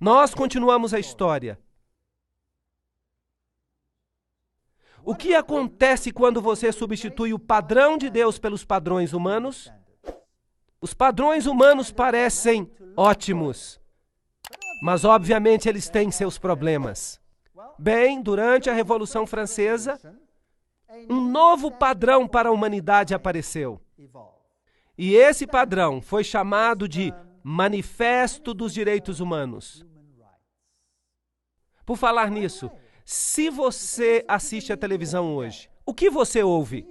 Nós continuamos a história. O que acontece quando você substitui o padrão de Deus pelos padrões humanos? Os padrões humanos parecem ótimos, mas obviamente eles têm seus problemas. Bem, durante a Revolução Francesa, um novo padrão para a humanidade apareceu. E esse padrão foi chamado de Manifesto dos Direitos Humanos. Por falar nisso, se você assiste à televisão hoje, o que você ouve?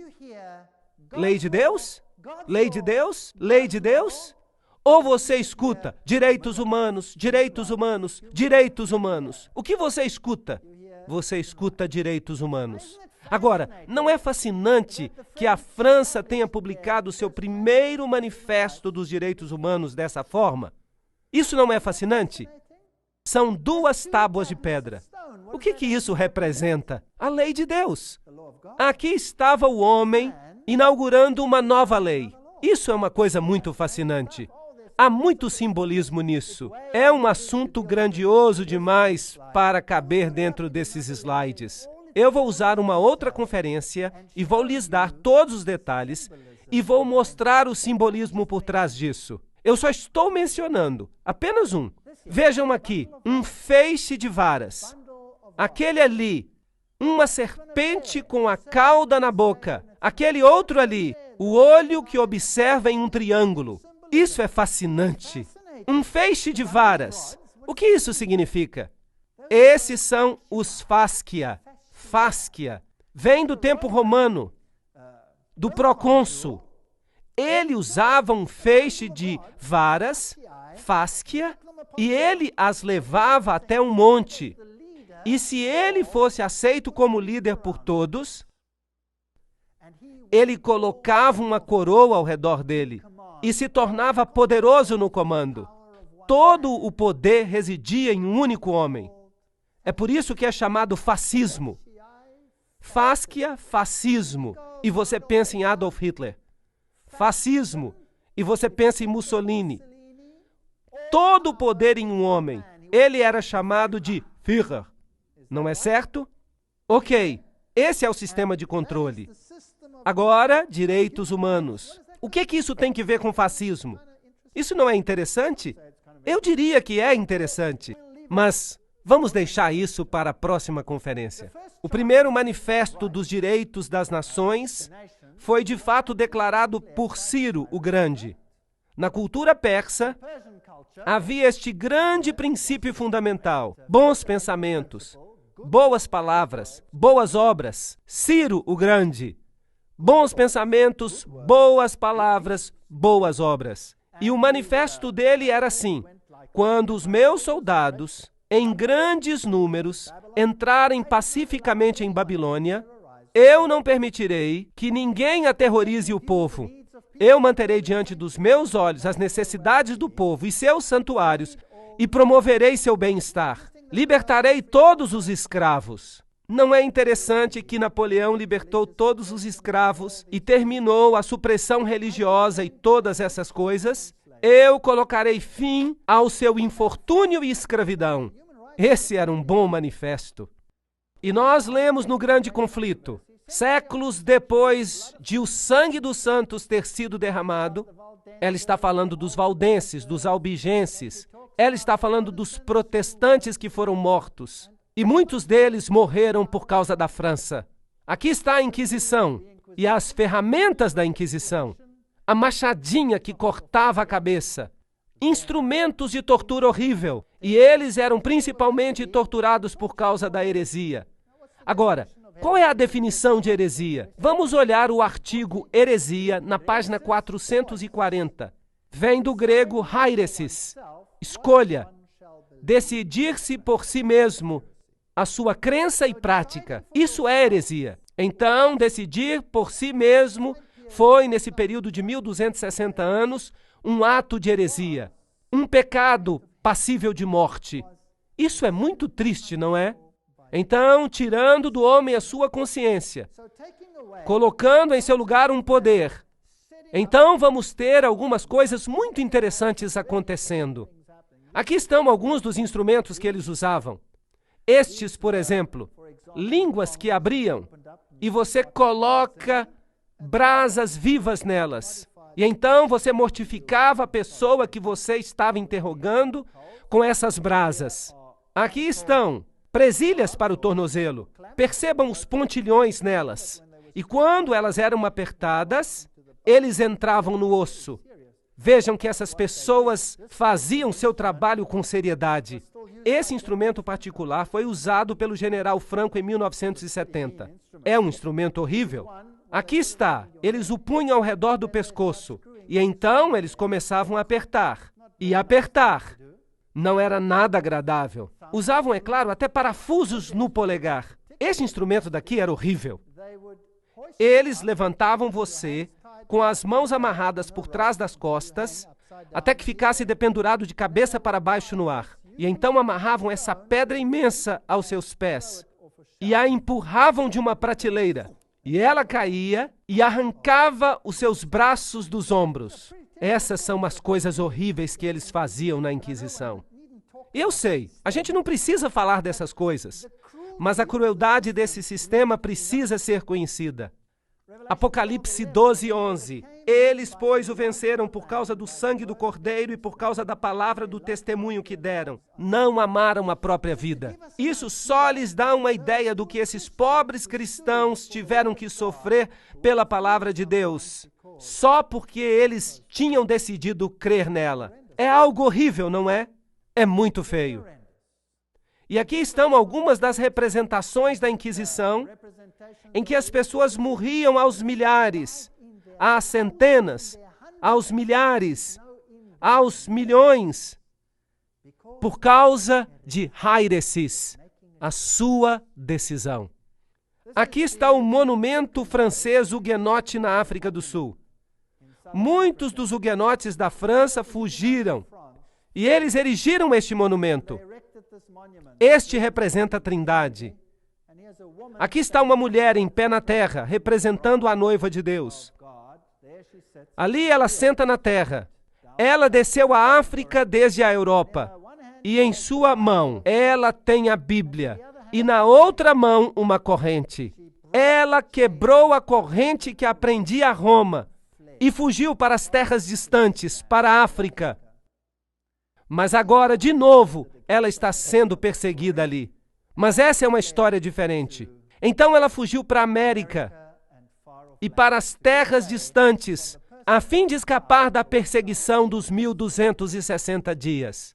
Lei de Deus? Lei de Deus? Lei de Deus? Ou você escuta direitos humanos, direitos humanos, direitos humanos? O que você escuta? Você escuta direitos humanos. Agora, não é fascinante que a França tenha publicado seu primeiro manifesto dos direitos humanos dessa forma? Isso não é fascinante? São 2 tábuas de pedra. O que isso representa? A lei de Deus. Aqui estava o homem inaugurando uma nova lei. Isso é uma coisa muito fascinante. Há muito simbolismo nisso. É um assunto grandioso demais para caber dentro desses slides. Eu vou usar uma outra conferência e vou lhes dar todos os detalhes e vou mostrar o simbolismo por trás disso. Eu só estou mencionando apenas um. Vejam aqui, um feixe de varas. Aquele ali, uma serpente com a cauda na boca. Aquele outro ali, o olho que observa em um triângulo. Isso é fascinante. Um feixe de varas. O que isso significa? Esses são os fascia. Fascia. Vem do tempo romano, do procônsul. Ele usava um feixe de varas, fascia, e ele as levava até um monte. E se ele fosse aceito como líder por todos, ele colocava uma coroa ao redor dele e se tornava poderoso no comando. Todo o poder residia em um único homem. É por isso que é chamado fascismo. Fascia, fascismo, e você pensa em Adolf Hitler. Fascismo, e você pensa em Mussolini. Todo o poder em um homem. Ele era chamado de Führer. Não é certo? Ok, esse é o sistema de controle. Agora, direitos humanos. O que isso tem que ver com fascismo? Isso não é interessante? Eu diria que é interessante, mas vamos deixar isso para a próxima conferência. O primeiro manifesto dos direitos das nações foi de fato declarado por Ciro o Grande. Na cultura persa, havia este grande princípio fundamental: bons pensamentos, boas palavras, boas obras. Ciro o Grande. Bons pensamentos, boas palavras, boas obras. E o manifesto dele era assim: quando os meus soldados, em grandes números, entrarem pacificamente em Babilônia, eu não permitirei que ninguém aterrorize o povo. Eu manterei diante dos meus olhos as necessidades do povo e seus santuários e promoverei seu bem-estar. Libertarei todos os escravos. Não é interessante que Napoleão libertou todos os escravos e terminou a supressão religiosa e todas essas coisas? Eu colocarei fim ao seu infortúnio e escravidão. Esse era um bom manifesto. E nós lemos no Grande Conflito, séculos depois de o sangue dos santos ter sido derramado, ela está falando dos valdenses, dos albigenses, ela está falando dos protestantes que foram mortos. E muitos deles morreram por causa da França. Aqui está a Inquisição e as ferramentas da Inquisição. A machadinha que cortava a cabeça. Instrumentos de tortura horrível. E eles eram principalmente torturados por causa da heresia. Agora, qual é a definição de heresia? Vamos olhar o artigo heresia na página 440. Vem do grego hairesis, escolha, decidir-se por si mesmo, a sua crença e prática. Isso é heresia. Então, decidir por si mesmo foi, nesse período de 1260 anos, um ato de heresia, um pecado passível de morte. Isso é muito triste, não é? Então, tirando do homem a sua consciência, colocando em seu lugar um poder, então vamos ter algumas coisas muito interessantes acontecendo. Aqui estão alguns dos instrumentos que eles usavam. Estes, por exemplo, línguas que abriam e você coloca brasas vivas nelas. E então você mortificava a pessoa que você estava interrogando com essas brasas. Aqui estão presilhas para o tornozelo. Percebam os pontilhões nelas. E quando elas eram apertadas, eles entravam no osso. Vejam que essas pessoas faziam seu trabalho com seriedade. Esse instrumento particular foi usado pelo general Franco em 1970. É um instrumento horrível. Aqui está. Eles o punham ao redor do pescoço. E então eles começavam a apertar. E apertar. Não era nada agradável. Usavam, é claro, até parafusos no polegar. Esse instrumento daqui era horrível. Eles levantavam você com as mãos amarradas por trás das costas, até que ficasse dependurado de cabeça para baixo no ar. E então amarravam essa pedra imensa aos seus pés e a empurravam de uma prateleira. E ela caía e arrancava os seus braços dos ombros. Essas são as coisas horríveis que eles faziam na Inquisição. Eu sei, a gente não precisa falar dessas coisas, mas a crueldade desse sistema precisa ser conhecida. Apocalipse 12:11. Eles, pois, o venceram por causa do sangue do Cordeiro e por causa da palavra do testemunho que deram. Não amaram a própria vida. Isso só lhes dá uma ideia do que esses pobres cristãos tiveram que sofrer pela palavra de Deus, só porque eles tinham decidido crer nela. É algo horrível, não é? É muito feio. E aqui estão algumas das representações da Inquisição, em que as pessoas morriam aos milhares, às centenas, aos milhares, aos milhões, por causa de Hairesis, a sua decisão. Aqui está o monumento francês huguenote na África do Sul. Muitos dos huguenotes da França fugiram e eles erigiram este monumento. Este representa a Trindade. Aqui está uma mulher em pé na terra, representando a noiva de Deus. Ali ela senta na terra. Ela desceu à África desde a Europa. E em sua mão ela tem a Bíblia. E na outra mão uma corrente. Ela quebrou a corrente que prendia a Roma e fugiu para as terras distantes, para a África. Mas agora, de novo, ela está sendo perseguida ali. Mas essa é uma história diferente. Então ela fugiu para a América e para as terras distantes, a fim de escapar da perseguição dos 1260 dias.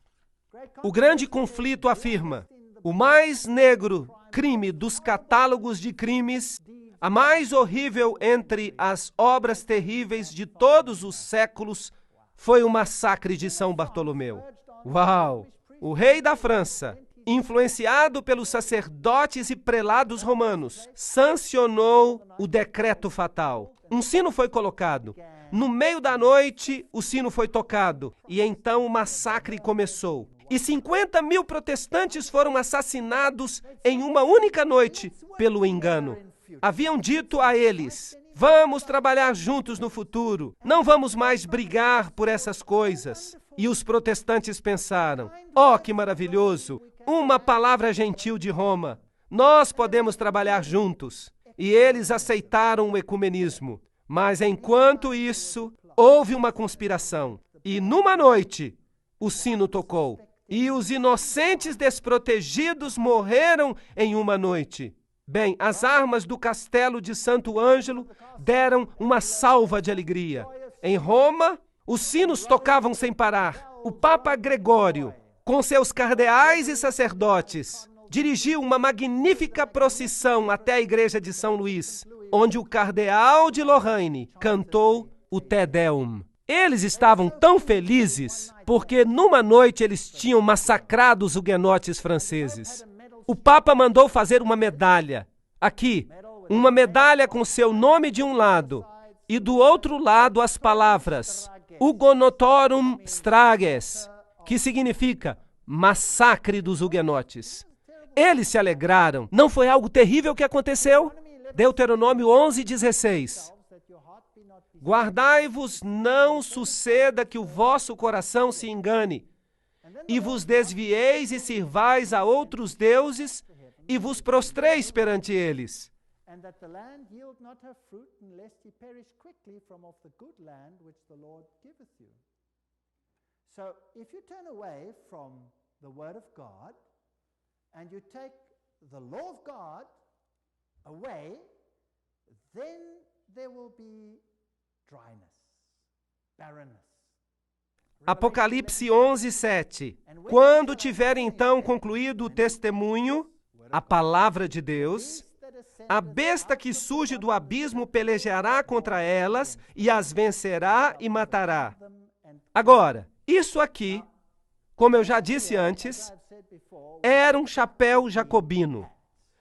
O grande conflito afirma: o mais negro crime dos catálogos de crimes, a mais horrível entre as obras terríveis de todos os séculos, foi o massacre de São Bartolomeu. Uau! O rei da França, influenciado pelos sacerdotes e prelados romanos, sancionou o decreto fatal. Um sino foi colocado. No meio da noite, o sino foi tocado. E então o massacre começou. E 50.000 protestantes foram assassinados em uma única noite pelo engano. Haviam dito a eles: vamos trabalhar juntos no futuro. Não vamos mais brigar por essas coisas. E os protestantes pensaram: oh, que maravilhoso! Uma palavra gentil de Roma. Nós podemos trabalhar juntos. E eles aceitaram o ecumenismo. Mas enquanto isso, houve uma conspiração. E numa noite, o sino tocou. E os inocentes desprotegidos morreram em uma noite. Bem, as armas do castelo de Santo Ângelo deram uma salva de alegria. Em Roma, os sinos tocavam sem parar. O Papa Gregório, com seus cardeais e sacerdotes, dirigiu uma magnífica procissão até a igreja de São Luís, onde o cardeal de Lorraine cantou o Te Deum. Eles estavam tão felizes porque numa noite eles tinham massacrado os huguenotes franceses. O Papa mandou fazer uma medalha. Aqui, uma medalha com seu nome de um lado e do outro lado as palavras Hugonotorum Strages, que significa massacre dos huguenotes. Eles se alegraram. Não foi algo terrível que aconteceu? Deuteronômio 11:16. Guardai-vos, não suceda que o vosso coração se engane, e vos desvieis e sirvais a outros deuses, e vos prostreis perante eles. And that the land yield not her fruit, and lest ye perish quickly from off the good land which the Lord giveth you. So, if you turn away from the word of God, and you take the law of God away, then there will be dryness, barrenness. Apocalipse 11, 7. Quando tiverem então concluído o testemunho, a palavra de Deus, a besta que surge do abismo pelejará contra elas e as vencerá e matará. Agora, isso aqui, como eu já disse antes, era um chapéu jacobino.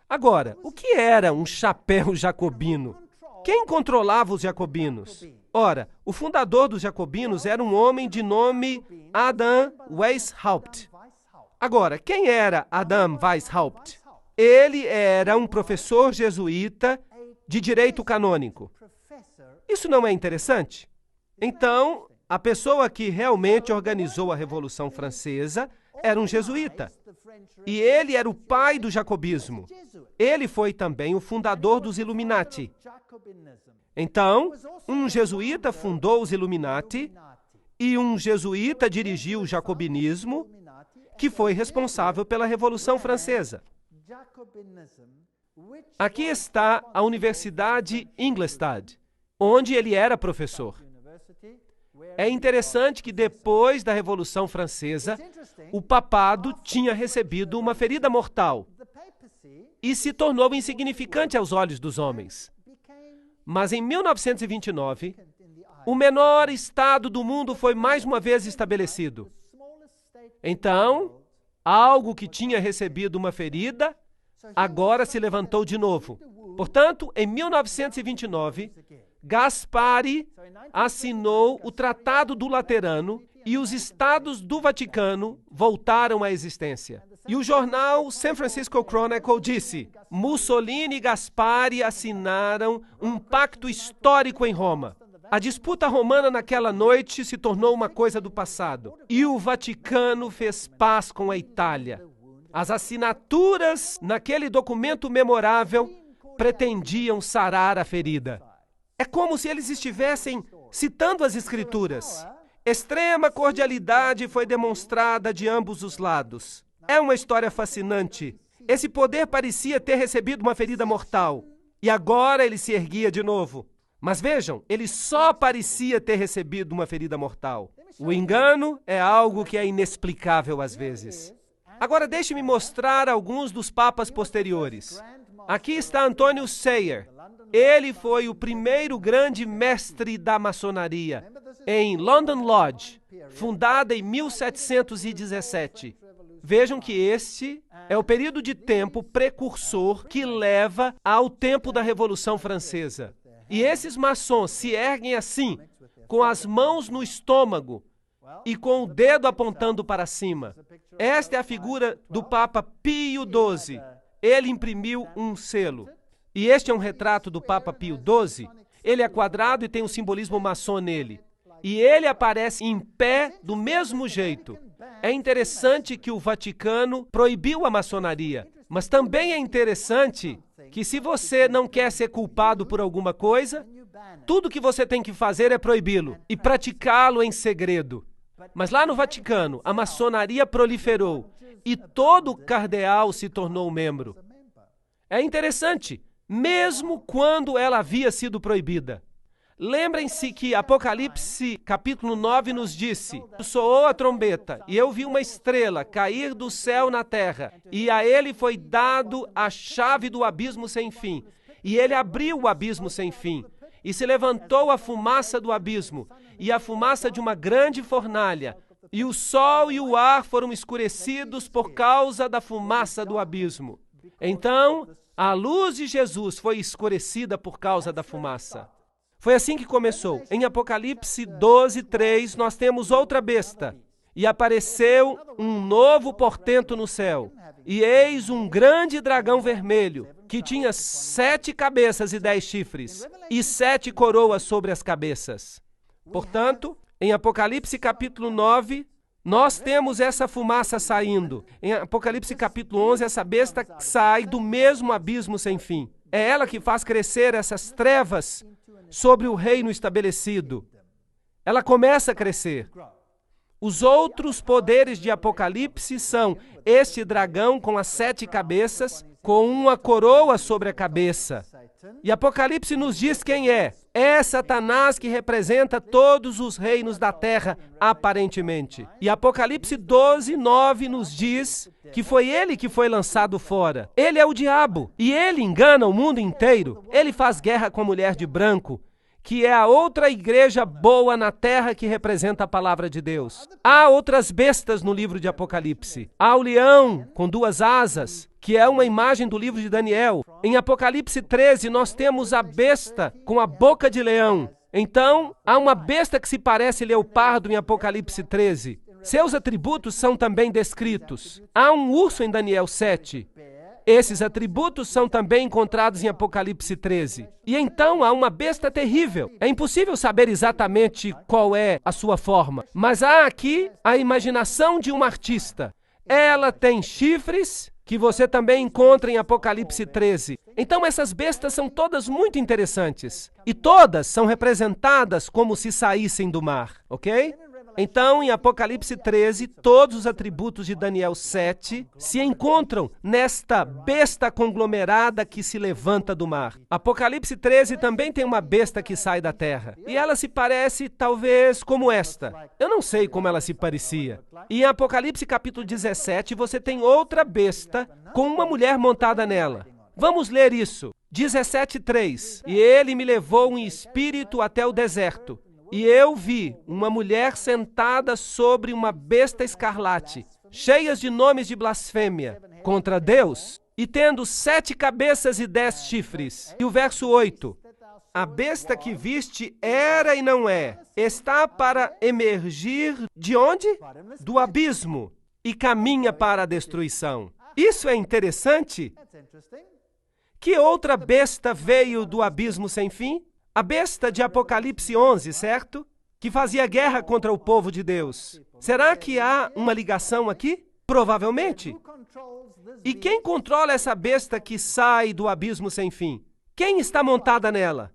Agora, o que era um chapéu jacobino? Quem controlava os jacobinos? Ora, o fundador dos jacobinos era um homem de nome Adam Weishaupt. Agora, quem era Adam Weishaupt? Ele era um professor jesuíta de direito canônico. Isso não é interessante? Então, a pessoa que realmente organizou a Revolução Francesa era um jesuíta. E ele era o pai do jacobismo. Ele foi também o fundador dos Illuminati. Então, um jesuíta fundou os Illuminati e um jesuíta dirigiu o jacobinismo, que foi responsável pela Revolução Francesa. Aqui está a Universidade Ingolstadt, onde ele era professor. É interessante que depois da Revolução Francesa, o papado tinha recebido uma ferida mortal e se tornou insignificante aos olhos dos homens. Mas em 1929, o menor estado do mundo foi mais uma vez estabelecido. Então, algo que tinha recebido uma ferida, agora se levantou de novo. Portanto, em 1929, Gaspari assinou o Tratado do Laterano e os Estados do Vaticano voltaram à existência. E o jornal San Francisco Chronicle disse: Mussolini e Gaspari assinaram um pacto histórico em Roma. A disputa romana naquela noite se tornou uma coisa do passado. E o Vaticano fez paz com a Itália. As assinaturas naquele documento memorável pretendiam sarar a ferida. É como se eles estivessem citando as Escrituras. Extrema cordialidade foi demonstrada de ambos os lados. É uma história fascinante. Esse poder parecia ter recebido uma ferida mortal. E agora ele se erguia de novo. Mas vejam, ele só parecia ter recebido uma ferida mortal. O engano é algo que é inexplicável às vezes. Agora deixe-me mostrar alguns dos papas posteriores. Aqui está Antônio Sayer. Ele foi o primeiro grande mestre da maçonaria em London Lodge, fundada em 1717. Vejam que este é o período de tempo precursor que leva ao tempo da Revolução Francesa. E esses maçons se erguem assim, com as mãos no estômago e com o dedo apontando para cima. Esta é a figura do Papa Pio XII. Ele imprimiu um selo. E este é um retrato do Papa Pio XII. Ele é quadrado e tem um simbolismo maçom nele. E ele aparece em pé do mesmo jeito. É interessante que o Vaticano proibiu a maçonaria. Mas também é interessante que se você não quer ser culpado por alguma coisa, tudo que você tem que fazer é proibi-lo e praticá-lo em segredo. Mas lá no Vaticano, a maçonaria proliferou e todo cardeal se tornou membro. É interessante, mesmo quando ela havia sido proibida. Lembrem-se que Apocalipse capítulo 9 nos disse: soou a trombeta, e eu vi uma estrela cair do céu na terra, e a ele foi dado a chave do abismo sem fim. E ele abriu o abismo sem fim, e se levantou a fumaça do abismo, e a fumaça de uma grande fornalha, e o sol e o ar foram escurecidos por causa da fumaça do abismo. Então, a luz de Jesus foi escurecida por causa da fumaça. Foi assim que começou. Em Apocalipse 12, 3, nós temos outra besta. E apareceu um novo portento no céu. E eis um grande dragão vermelho, que tinha 7 cabeças e 10 chifres, e 7 coroas sobre as cabeças. Portanto, em Apocalipse capítulo 9, Nós temos essa fumaça saindo. Em Apocalipse capítulo 11, essa besta sai do mesmo abismo sem fim. É ela que faz crescer essas trevas sobre o reino estabelecido. Ela começa a crescer. Os outros poderes de Apocalipse são este dragão com as 7 cabeças, com uma coroa sobre a cabeça. E Apocalipse nos diz quem é. É Satanás que representa todos os reinos da terra, aparentemente. E Apocalipse 12, 9 nos diz que foi ele que foi lançado fora. Ele é o diabo. E ele engana o mundo inteiro. Ele faz guerra com a mulher de branco, que é a outra igreja boa na terra que representa a palavra de Deus. Há outras bestas no livro de Apocalipse. Há o leão com 2 asas, que é uma imagem do livro de Daniel. Em Apocalipse 13, nós temos a besta com a boca de leão. Então, há uma besta que se parece leopardo em Apocalipse 13. Seus atributos são também descritos. Há um urso em Daniel 7. Esses atributos são também encontrados em Apocalipse 13. E então há uma besta terrível. É impossível saber exatamente qual é a sua forma, mas há aqui a imaginação de um artista. Ela tem chifres, que você também encontra em Apocalipse 13. Então essas bestas são todas muito interessantes. E todas são representadas como se saíssem do mar, ok? Então, em Apocalipse 13, todos os atributos de Daniel 7 se encontram nesta besta conglomerada que se levanta do mar. Apocalipse 13 também tem uma besta que sai da terra. E ela se parece, talvez, como esta. Eu não sei como ela se parecia. E em Apocalipse capítulo 17, você tem outra besta com uma mulher montada nela. Vamos ler isso. 17:3. E ele me levou em espírito até o deserto. E eu vi uma mulher sentada sobre uma besta escarlate, cheias de nomes de blasfêmia contra Deus, e tendo 7 cabeças e 10 chifres. E o verso 8. A besta que viste era e não é. Está para emergir de onde? Do abismo. E caminha para a destruição. Isso é interessante. Que outra besta veio do abismo sem fim? A besta de Apocalipse 11, certo? Que fazia guerra contra o povo de Deus. Será que há uma ligação aqui? Provavelmente. E quem controla essa besta que sai do abismo sem fim? Quem está montada nela?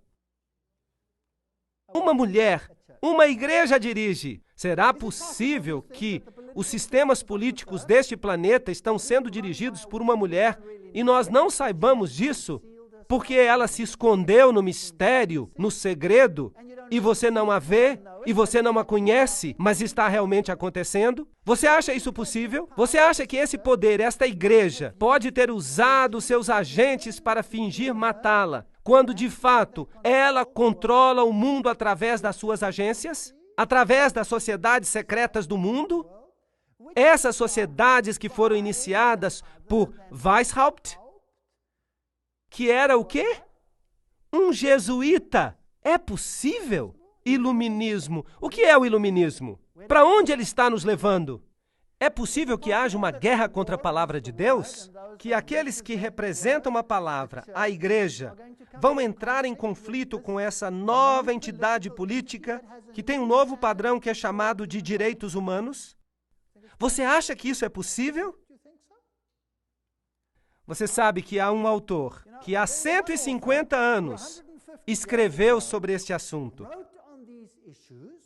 Uma mulher. Uma igreja dirige. Será possível que os sistemas políticos deste planeta estão sendo dirigidos por uma mulher e nós não saibamos disso? Porque ela se escondeu no mistério, no segredo, e você não a vê, e você não a conhece, mas está realmente acontecendo? Você acha isso possível? Você acha que esse poder, esta igreja, pode ter usado seus agentes para fingir matá-la, quando de fato ela controla o mundo através das suas agências? Através das sociedades secretas do mundo? Essas sociedades que foram iniciadas por Weishaupt, que era o quê? Um jesuíta. É possível? Iluminismo. O que é o iluminismo? Para onde ele está nos levando? É possível que haja uma guerra contra a palavra de Deus? Que aqueles que representam a palavra, a igreja, vão entrar em conflito com essa nova entidade política que tem um novo padrão que é chamado de direitos humanos? Você acha que isso é possível? Você sabe que há um autor que há 150 anos escreveu sobre este assunto.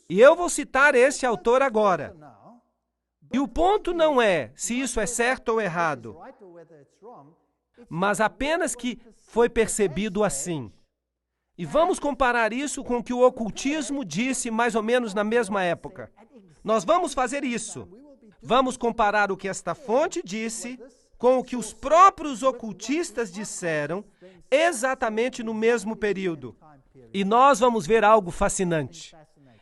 E eu vou citar este autor agora. E o ponto não é se isso é certo ou errado, mas apenas que foi percebido assim. E vamos comparar isso com o que o ocultismo disse mais ou menos na mesma época. Nós vamos fazer isso. Vamos comparar o que esta fonte disse com o que os próprios ocultistas disseram exatamente no mesmo período. E nós vamos ver algo fascinante.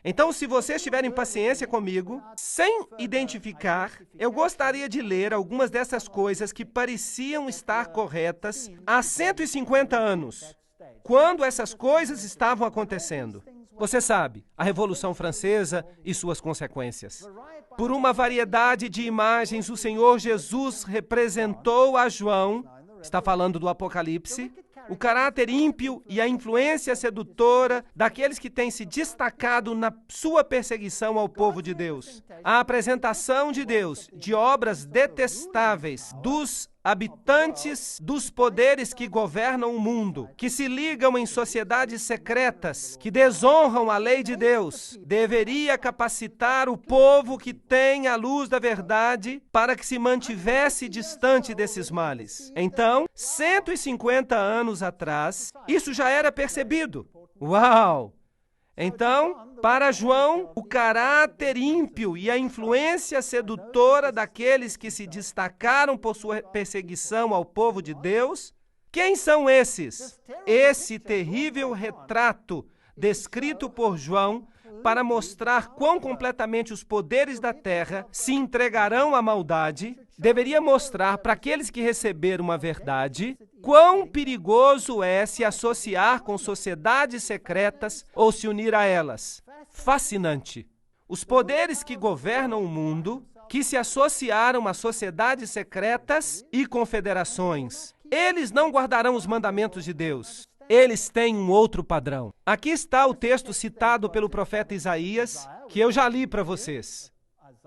Então, se vocês tiverem paciência comigo, sem identificar, eu gostaria de ler algumas dessas coisas que pareciam estar corretas há 150 anos, quando essas coisas estavam acontecendo. Você sabe, a Revolução Francesa e suas consequências. Por uma variedade de imagens, o Senhor Jesus representou a João, está falando do Apocalipse, o caráter ímpio e a influência sedutora daqueles que têm se destacado na sua perseguição ao povo de Deus. A apresentação de Deus de obras detestáveis dos habitantes dos poderes que governam o mundo, que se ligam em sociedades secretas, que desonram a lei de Deus, deveria capacitar o povo que tem a luz da verdade para que se mantivesse distante desses males. Então, 150 anos atrás, isso já era percebido. Uau! Então, para João, o caráter ímpio e a influência sedutora daqueles que se destacaram por sua perseguição ao povo de Deus, quem são esses? Esse terrível retrato descrito por João para mostrar quão completamente os poderes da terra se entregarão à maldade, deveria mostrar para aqueles que receberam a verdade quão perigoso é se associar com sociedades secretas ou se unir a elas. Fascinante. Os poderes que governam o mundo, que se associaram a sociedades secretas e confederações, eles não guardarão os mandamentos de Deus. Eles têm um outro padrão. Aqui está o texto citado pelo profeta Isaías, que eu já li para vocês.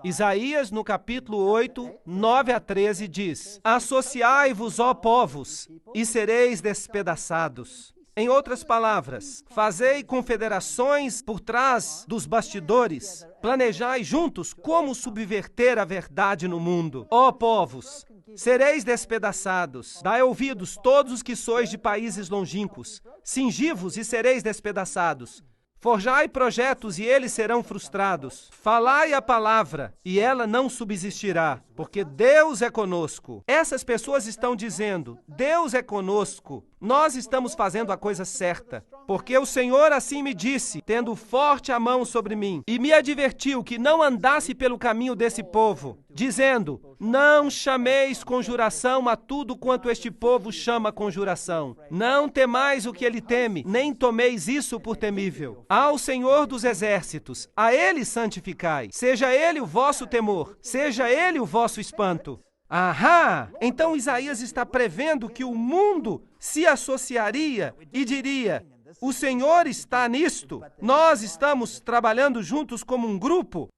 Isaías, no capítulo 8, 9 a 13, diz: Associai-vos, ó povos, e sereis despedaçados. Em outras palavras, fazei confederações por trás dos bastidores, planejai juntos como subverter a verdade no mundo. Ó povos, sereis despedaçados. Dai ouvidos todos os que sois de países longínquos. Cingi-vos e sereis despedaçados. Forjai projetos e eles serão frustrados. Falai a palavra e ela não subsistirá, porque Deus é conosco. Essas pessoas estão dizendo, Deus é conosco. Nós estamos fazendo a coisa certa, porque o Senhor assim me disse, tendo forte a mão sobre mim, e me advertiu que não andasse pelo caminho desse povo, dizendo, não chameis conjuração a tudo quanto este povo chama conjuração. Não temais o que ele teme, nem tomeis isso por temível. Ao Senhor dos exércitos, a ele santificai. Seja ele o vosso temor, seja ele o vosso espanto. Ahá! Então Isaías está prevendo que o mundo se associaria e diria, o Senhor está nisto, nós estamos trabalhando juntos como um grupo.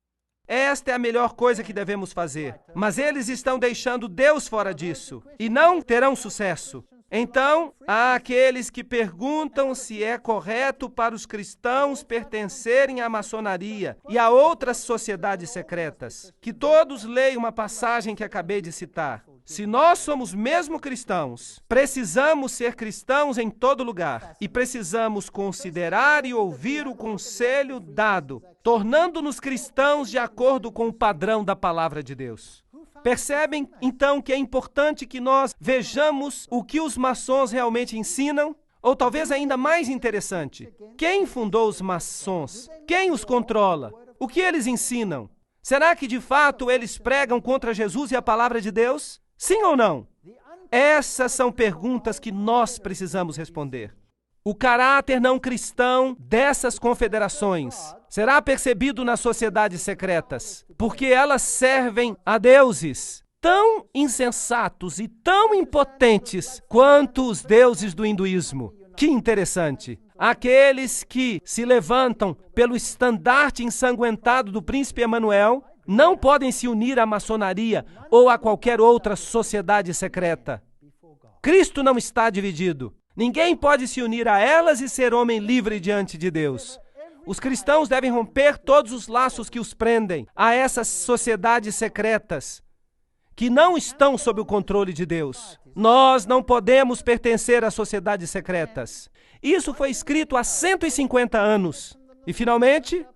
Esta é a melhor coisa que devemos fazer. Mas eles estão deixando Deus fora disso e não terão sucesso. Então, há aqueles que perguntam se é correto para os cristãos pertencerem à maçonaria e a outras sociedades secretas. Que todos leiam uma passagem que acabei de citar. Se nós somos mesmo cristãos, precisamos ser cristãos em todo lugar e precisamos considerar e ouvir o conselho dado, tornando-nos cristãos de acordo com o padrão da palavra de Deus. Percebem, então, que é importante que nós vejamos o que os maçons realmente ensinam? Ou talvez ainda mais interessante, quem fundou os maçons? Quem os controla? O que eles ensinam? Será que de fato eles pregam contra Jesus e a palavra de Deus? Sim ou não? Essas são perguntas que nós precisamos responder. O caráter não cristão dessas confederações será percebido nas sociedades secretas, porque elas servem a deuses tão insensatos e tão impotentes quanto os deuses do hinduísmo. Que interessante! Aqueles que se levantam pelo estandarte ensanguentado do príncipe Emanuel não podem se unir à maçonaria ou a qualquer outra sociedade secreta. Cristo não está dividido. Ninguém pode se unir a elas e ser homem livre diante de Deus. Os cristãos devem romper todos os laços que os prendem a essas sociedades secretas que não estão sob o controle de Deus. Nós não podemos pertencer a sociedades secretas. Isso foi escrito há 150 anos. E, finalmente,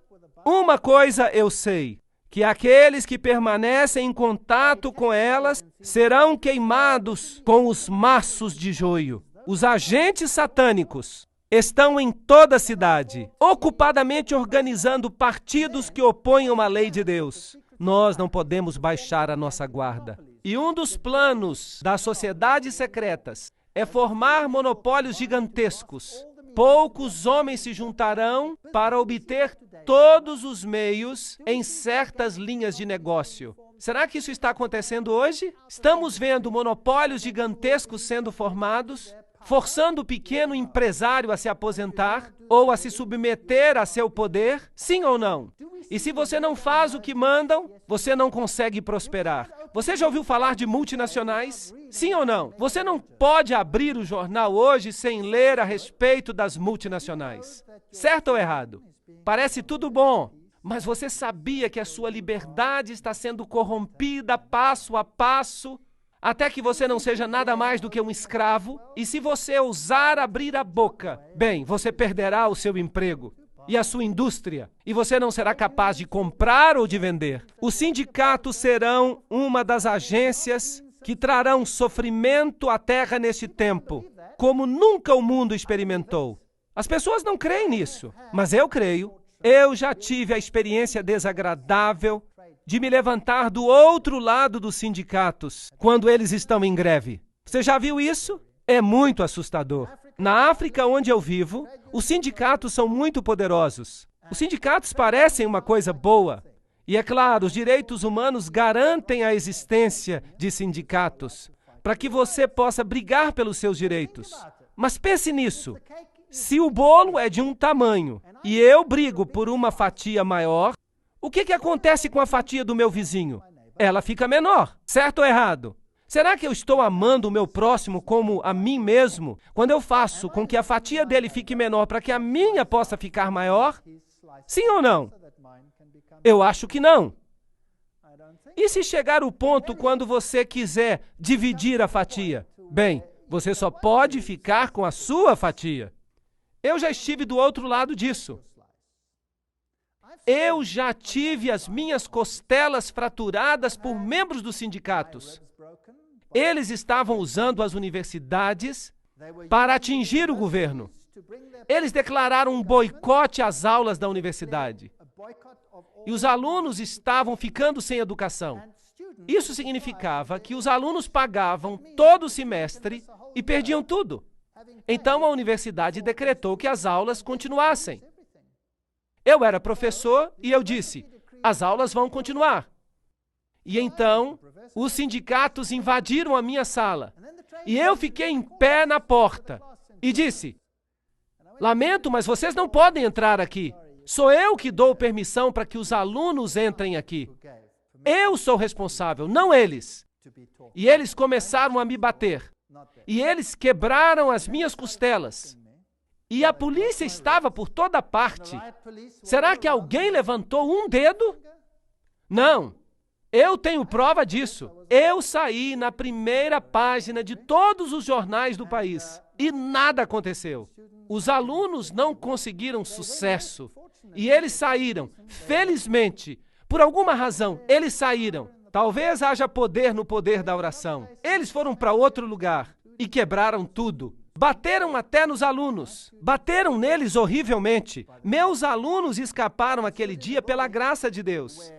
uma coisa eu sei, que aqueles que permanecem em contato com elas serão queimados com os maços de joio. Os agentes satânicos estão em toda a cidade, ocupadamente organizando partidos que oponham a lei de Deus. Nós não podemos baixar a nossa guarda. E um dos planos das sociedades secretas é formar monopólios gigantescos. Poucos homens se juntarão para obter todos os meios em certas linhas de negócio. Será que isso está acontecendo hoje? Estamos vendo monopólios gigantescos sendo formados? forçando o pequeno empresário a se aposentar ou a se submeter a seu poder? Sim ou não? E se você não faz o que mandam, você não consegue prosperar. Você já ouviu falar de multinacionais? Sim ou não? Você não pode abrir o jornal hoje sem ler a respeito das multinacionais. Certo ou errado? Parece tudo bom, mas você sabia que a sua liberdade está sendo corrompida passo a passo, até que você não seja nada mais do que um escravo? E se você ousar abrir a boca, bem, você perderá o seu emprego e a sua indústria, e você não será capaz de comprar ou de vender. Os sindicatos serão uma das agências que trarão sofrimento à terra neste tempo, como nunca o mundo experimentou. As pessoas não creem nisso, mas eu creio. Eu já tive a experiência desagradável de me levantar do outro lado dos sindicatos quando eles estão em greve. Você já viu isso? É muito assustador. Na África, onde eu vivo, os sindicatos são muito poderosos. Os sindicatos parecem uma coisa boa. E é claro, os direitos humanos garantem a existência de sindicatos para que você possa brigar pelos seus direitos. Mas pense nisso. Se o bolo é de um tamanho e eu brigo por uma fatia maior, o que acontece com a fatia do meu vizinho? Ela fica menor, certo ou errado? Será que eu estou amando o meu próximo como a mim mesmo quando eu faço com que a fatia dele fique menor para que a minha possa ficar maior? Sim ou não? Eu acho que não. E se chegar o ponto quando você quiser dividir a fatia? Bem, você só pode ficar com a sua fatia. Eu já estive do outro lado disso. Eu já tive as minhas costelas fraturadas por membros dos sindicatos. Eles estavam usando as universidades para atingir o governo. Eles declararam um boicote às aulas da universidade. E os alunos estavam ficando sem educação. Isso significava que os alunos pagavam todo o semestre e perdiam tudo. Então a universidade decretou que as aulas continuassem. Eu era professor e eu disse, as aulas vão continuar. E então, os sindicatos invadiram a minha sala. E eu fiquei em pé na porta e disse, lamento, mas vocês não podem entrar aqui. Sou eu que dou permissão para que os alunos entrem aqui. Eu sou responsável, não eles. E eles começaram a me bater. E eles quebraram as minhas costelas. E a polícia estava por toda parte. Será que alguém levantou um dedo? Não. Eu tenho prova disso. Eu saí na primeira página de todos os jornais do país. E nada aconteceu. Os alunos não conseguiram sucesso. E eles saíram. Felizmente, por alguma razão, eles saíram. Talvez haja poder no poder da oração. Eles foram para outro lugar e quebraram tudo. Bateram até nos alunos. Bateram neles horrivelmente. Meus alunos escaparam aquele dia pela graça de Deus.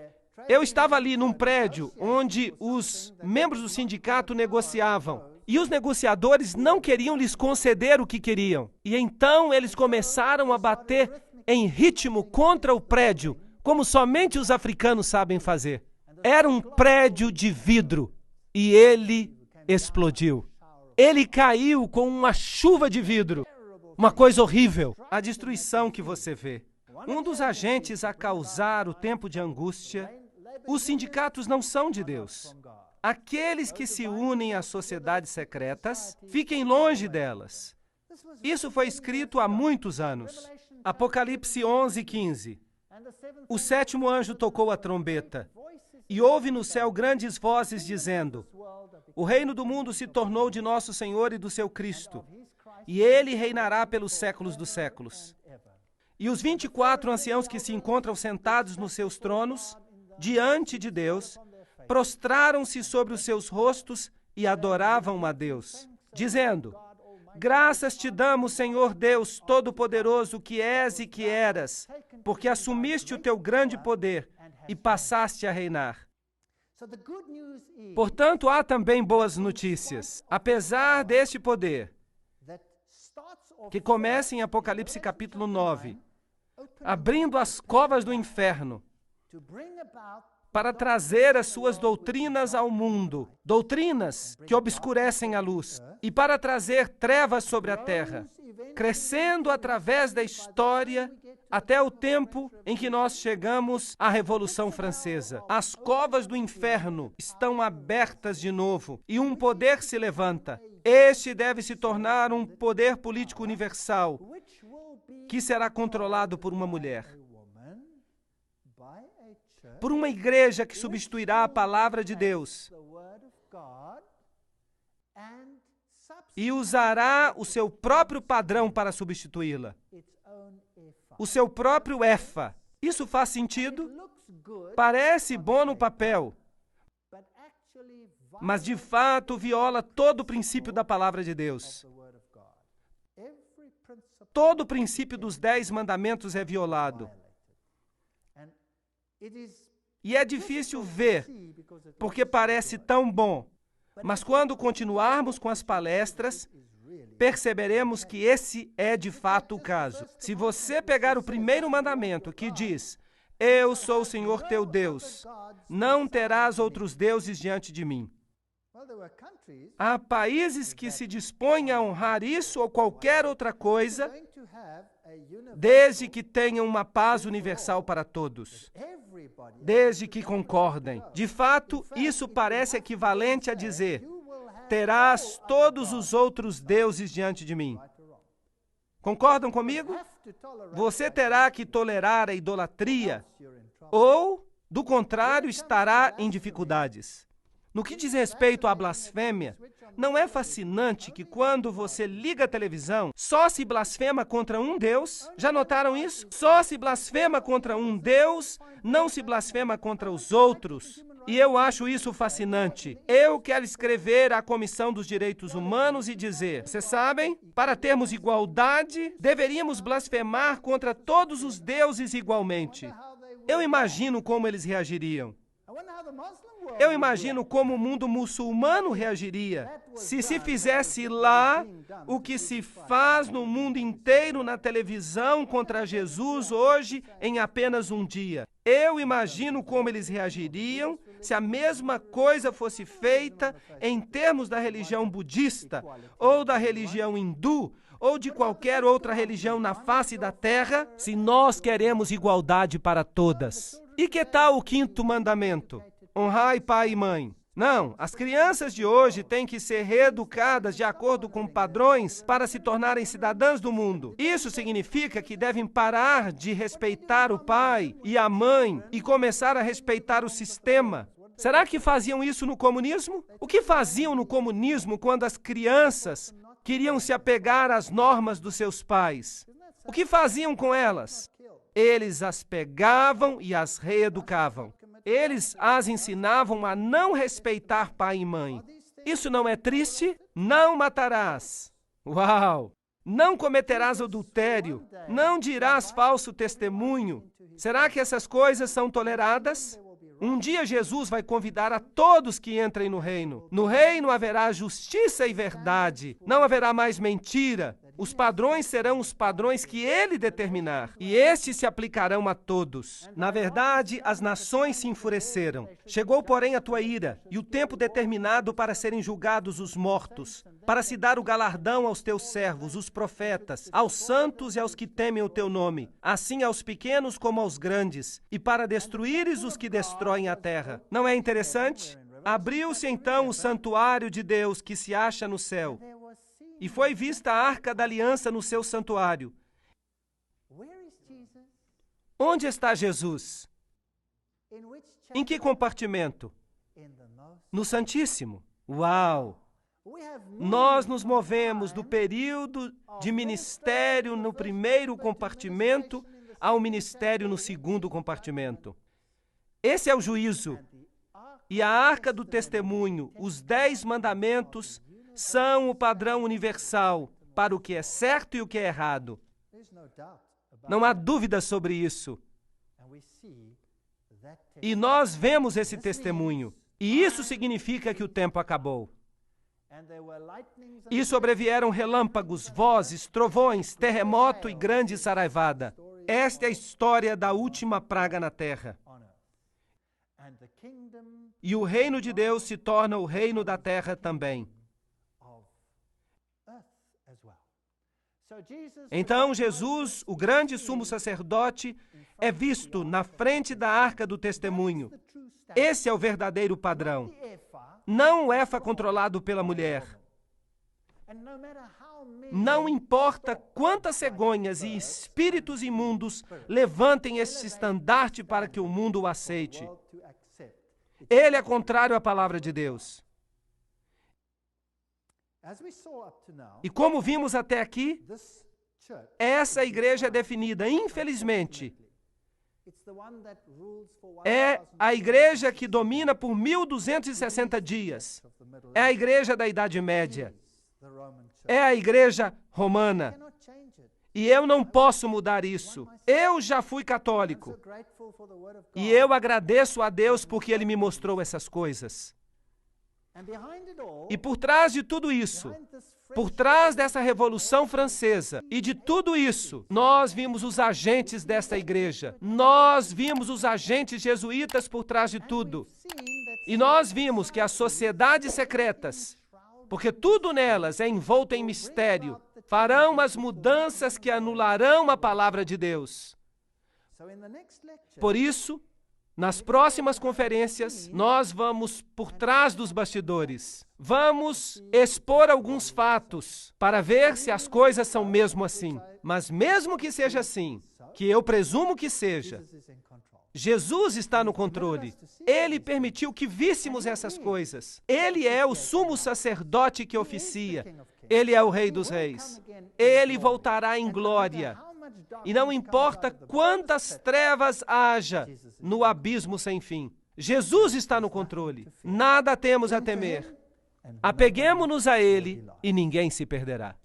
Eu estava ali num prédio onde os membros do sindicato negociavam. E os negociadores não queriam lhes conceder o que queriam. E então eles começaram a bater em ritmo contra o prédio, como somente os africanos sabem fazer. Era um prédio de vidro e ele explodiu. Ele caiu com uma chuva de vidro. Uma coisa horrível. A destruição que você vê. Um dos agentes a causar o tempo de angústia. Os sindicatos não são de Deus. Aqueles que se unem às sociedades secretas, fiquem longe delas. Isso foi escrito há muitos anos. Apocalipse 11:15. O sétimo anjo tocou a trombeta, e houve no céu grandes vozes dizendo: o reino do mundo se tornou de nosso Senhor e do seu Cristo, e ele reinará pelos séculos dos séculos. E os 24 anciãos que se encontram sentados nos seus tronos, diante de Deus, prostraram-se sobre os seus rostos e adoravam a Deus, dizendo: graças te damos, Senhor Deus Todo-Poderoso, que és e que eras, porque assumiste o teu grande poder e passaste a reinar. Portanto, há também boas notícias. Apesar deste poder, que começa em Apocalipse capítulo 9, abrindo as covas do inferno, para trazer as suas doutrinas ao mundo, doutrinas que obscurecem a luz, e para trazer trevas sobre a terra, crescendo através da história até o tempo em que nós chegamos à Revolução Francesa. As covas do inferno estão abertas de novo e um poder se levanta. Este deve se tornar um poder político universal que será controlado por uma mulher, por uma igreja que substituirá a palavra de Deus e usará o seu próprio padrão para substituí-la, o seu próprio Éfa. Isso faz sentido? Parece bom no papel, mas de fato viola todo o princípio da palavra de Deus. Todo o princípio dos 10 mandamentos é violado. E é difícil ver, porque parece tão bom. Mas quando continuarmos com as palestras, perceberemos que esse é de fato o caso. Se você pegar o primeiro mandamento que diz: Eu sou o Senhor teu Deus, não terás outros deuses diante de mim. Há países que se dispõem a honrar isso ou qualquer outra coisa, desde que tenham uma paz universal para todos, desde que concordem. De fato, isso parece equivalente a dizer: terás todos os outros deuses diante de mim. Concordam comigo? Você terá que tolerar a idolatria, ou, do contrário, estará em dificuldades. No que diz respeito à blasfêmia, não é fascinante que quando você liga a televisão, só se blasfema contra um Deus? Já notaram isso? Só se blasfema contra um Deus, não se blasfema contra os outros. E eu acho isso fascinante. Eu quero escrever à Comissão dos Direitos Humanos e dizer: vocês sabem, para termos igualdade, deveríamos blasfemar contra todos os deuses igualmente. Eu imagino como eles reagiriam. Eu imagino como o mundo muçulmano reagiria se fizesse lá o que se faz no mundo inteiro na televisão contra Jesus hoje em apenas um dia. Eu imagino como eles reagiriam se a mesma coisa fosse feita em termos da religião budista, ou da religião hindu, ou de qualquer outra religião na face da terra, se nós queremos igualdade para todas. E que tal o 5º mandamento? Honrai pai e mãe. Não, as crianças de hoje têm que ser reeducadas de acordo com padrões para se tornarem cidadãs do mundo. Isso significa que devem parar de respeitar o pai e a mãe e começar a respeitar o sistema. Será que faziam isso no comunismo? O que faziam no comunismo quando as crianças queriam se apegar às normas dos seus pais? O que faziam com elas? Eles as pegavam e as reeducavam. Eles as ensinavam a não respeitar pai e mãe. Isso não é triste? Não matarás. Uau! Não cometerás adultério. Não dirás falso testemunho. Será que essas coisas são toleradas? Um dia Jesus vai convidar a todos que entrem no reino. No reino haverá justiça e verdade. Não haverá mais mentira. Os padrões serão os padrões que ele determinar, e estes se aplicarão a todos. Na verdade, as nações se enfureceram. Chegou, porém, a tua ira, e o tempo determinado para serem julgados os mortos, para se dar o galardão aos teus servos, os profetas, aos santos e aos que temem o teu nome, assim aos pequenos como aos grandes, e para destruíres os que destroem a terra. Não é interessante? Abriu-se então o santuário de Deus que se acha no céu, e foi vista a arca da aliança no seu santuário. Onde está Jesus? Em que compartimento? No Santíssimo. Uau! Nós nos movemos do período de ministério no primeiro compartimento ao ministério no segundo compartimento. Esse é o juízo. E a arca do testemunho, os 10 mandamentos, são o padrão universal para o que é certo e o que é errado. Não há dúvida sobre isso. E nós vemos esse testemunho. E isso significa que o tempo acabou. E sobrevieram relâmpagos, vozes, trovões, terremoto e grande saraivada. Esta é a história da última praga na terra. and the kingdom E o reino de Deus se torna o reino da terra também. of earth as well. So Jesus, Então Jesus, o grande sumo sacerdote, é visto na frente da arca do testemunho. the true standard, Esse é o verdadeiro padrão. the ephah, Não o efa controlado pela mulher. and no matter how many Não importa quantas cegonhas e espíritos imundos levantem esse estandarte para que o mundo o aceite. world to accept. Ele é contrário à palavra de Deus. As we saw up to now, E como vimos até aqui, this church, essa igreja é definida, infelizmente, it's the one that rules for é 1,000 a igreja que domina por 1260 dias. of the Middle É a igreja da Idade Média. Ages, the Roman Church. É a igreja romana. Cannot change it. E eu não posso mudar isso. Eu já fui I'm católico. so grateful for the word of God. E eu agradeço a Deus porque Ele me mostrou essas coisas. And behind it all, E por trás de tudo isso, behind this por French trás dessa Revolução Francesa e de tudo isso, nós vimos os agentes desta igreja. Nós vimos os agentes jesuítas por trás de tudo. seen that E nós vimos que as sociedades secretas, porque tudo nelas é envolto em mistério, farão as mudanças que anularão a palavra de Deus. so in the next lecture, Por isso, nas próximas conferências, nós vamos por trás dos bastidores. Vamos expor alguns fatos para ver se as coisas são mesmo assim. Mas mesmo que seja assim, que eu presumo que seja, Jesus is in control. Jesus está no controle. Ele permitiu que víssemos essas coisas. Ele é o sumo sacerdote que oficia. Ele é o Rei dos Reis. Ele voltará em glória. How much E não darkness importa comes out of the quantas trevas haja no abismo sem fim. Jesus está no controle. Nada temos a temer. and Apeguemo-nos a Ele e ninguém se perderá.